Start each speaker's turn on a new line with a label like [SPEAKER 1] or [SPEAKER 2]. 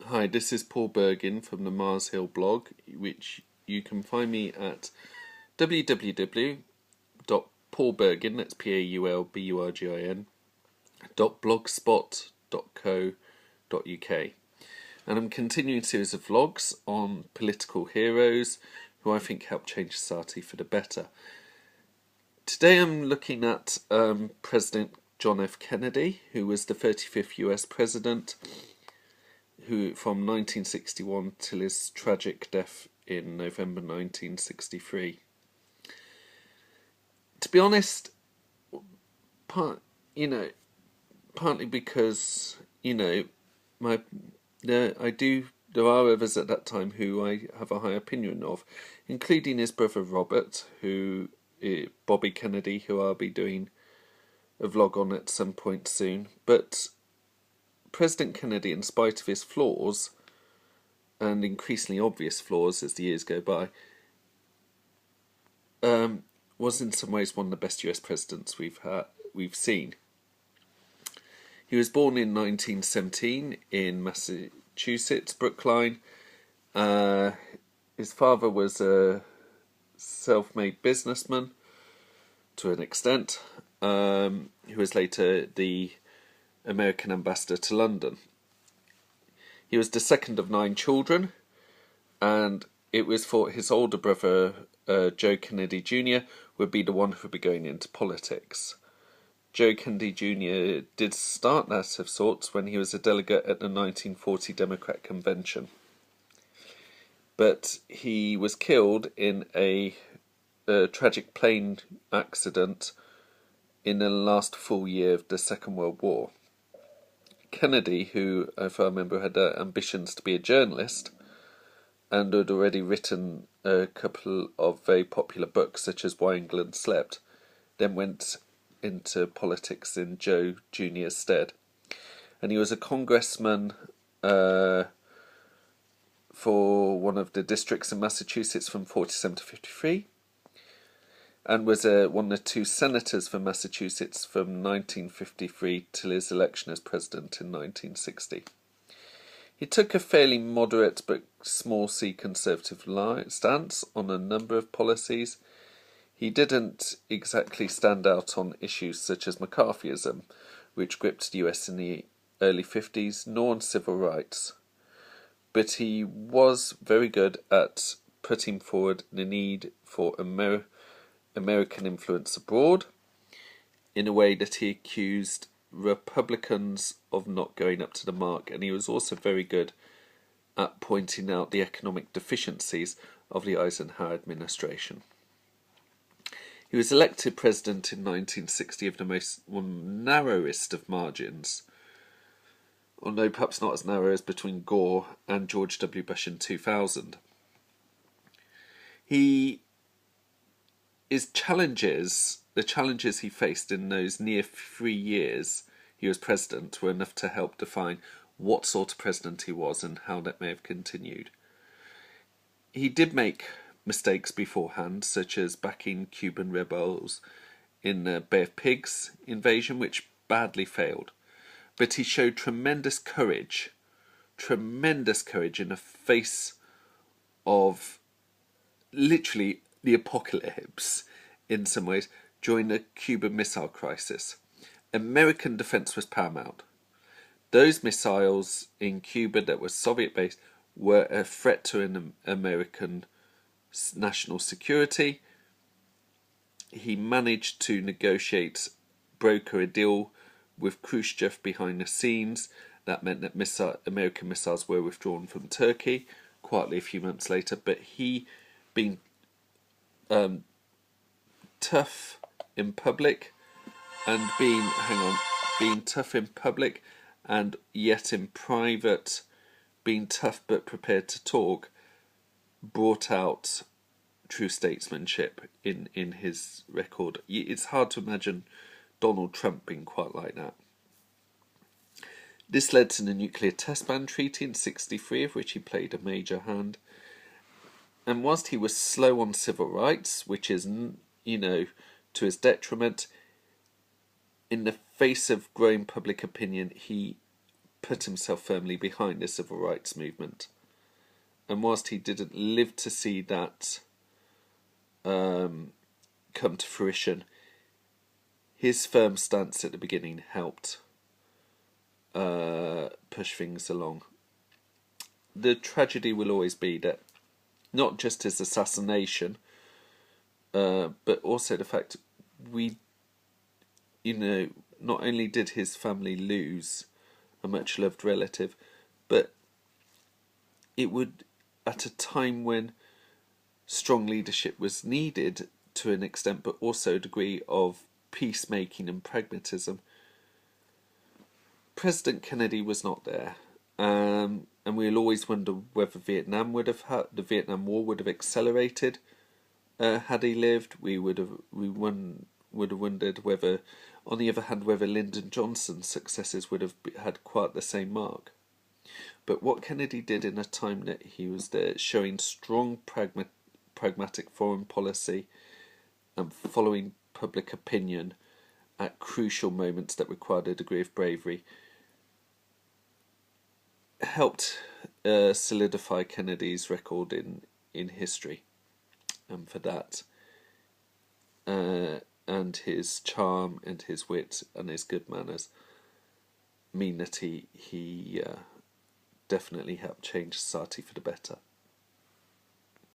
[SPEAKER 1] Hi, this is Paul Bergin from the Mars Hill blog, which you can find me at www.paulbergin, that's PAULBURGIN, .blogspot.co.uk. And I'm continuing a series of vlogs on political heroes who I think help change society for the better. Today I'm looking at President John F. Kennedy, who was the 35th US President, who from 1961 till his tragic death in November 1963. To be honest, partly because there are others at that time who I have a high opinion of, including his brother Robert, Bobby Kennedy, who I'll be doing a vlog on at some point soon. But President Kennedy, in spite of his flaws, and increasingly obvious flaws as the years go by, was in some ways one of the best US presidents we've seen. He was born in 1917 in Massachusetts, Brookline. His father was a self-made businessman to an extent, who was later the American ambassador to London. He was the second of 9 children, and it was thought his older brother, Joe Kennedy Jr., would be the one who would be going into politics. Joe Kennedy Jr. did start that of sorts when he was a delegate at the 1940 Democrat Convention. But he was killed in a tragic plane accident in the last full year of the Second World War. Kennedy, who, if I remember, had ambitions to be a journalist and had already written a couple of very popular books, such as Why England Slept, then went into politics in Joe Jr.'s stead. And he was a congressman for one of the districts in Massachusetts from 47 to 53, and was one of the 2 senators for Massachusetts from 1953 till his election as president in 1960. He took a fairly moderate but small c conservative stance on a number of policies. He didn't exactly stand out on issues such as McCarthyism, which gripped the US in the early 50s, nor on civil rights. But he was very good at putting forward the need for American influence abroad, in a way that he accused Republicans of not going up to the mark, and he was also very good at pointing out the economic deficiencies of the Eisenhower administration. He was elected president in 1960 of the narrowest of margins, although perhaps not as narrow as between Gore and George W. Bush in 2000. The challenges he faced in those near 3 years he was president were enough to help define what sort of president he was and how that may have continued. He did make mistakes beforehand, such as backing Cuban rebels in the Bay of Pigs invasion, which badly failed. But he showed tremendous courage in the face of literally the apocalypse, in some ways, during the Cuban Missile Crisis. American defense was paramount. Those missiles in Cuba that were Soviet-based were a threat to American national security. He managed to broker a deal with Khrushchev behind the scenes. That meant that American missiles were withdrawn from Turkey quietly a few months later. But he, being tough in public and being tough in public and yet in private, being tough but prepared to talk, brought out true statesmanship in his record. It's hard to imagine Donald Trump being quite like that. This led to the Nuclear Test Ban Treaty in 1963, of which he played a major hand. And whilst he was slow on civil rights, which is, to his detriment, in the face of growing public opinion, he put himself firmly behind the civil rights movement. And whilst he didn't live to see that come to fruition, his firm stance at the beginning helped push things along. The tragedy will always be that not just his assassination, but also the fact not only did his family lose a much loved relative, but it would, at a time when strong leadership was needed to an extent, but also a degree of peacemaking and pragmatism, President Kennedy was not there. And we'll always wonder whether the Vietnam War would have accelerated had he lived. We would have wondered whether, on the other hand, whether Lyndon Johnson's successes would have had quite the same mark. But what Kennedy did in a time that he was there, showing strong pragmatic foreign policy and following public opinion at crucial moments that required a degree of bravery, helped solidify Kennedy's record in history. And for that, and his charm and his wit and his good manners mean that he definitely helped change society for the better.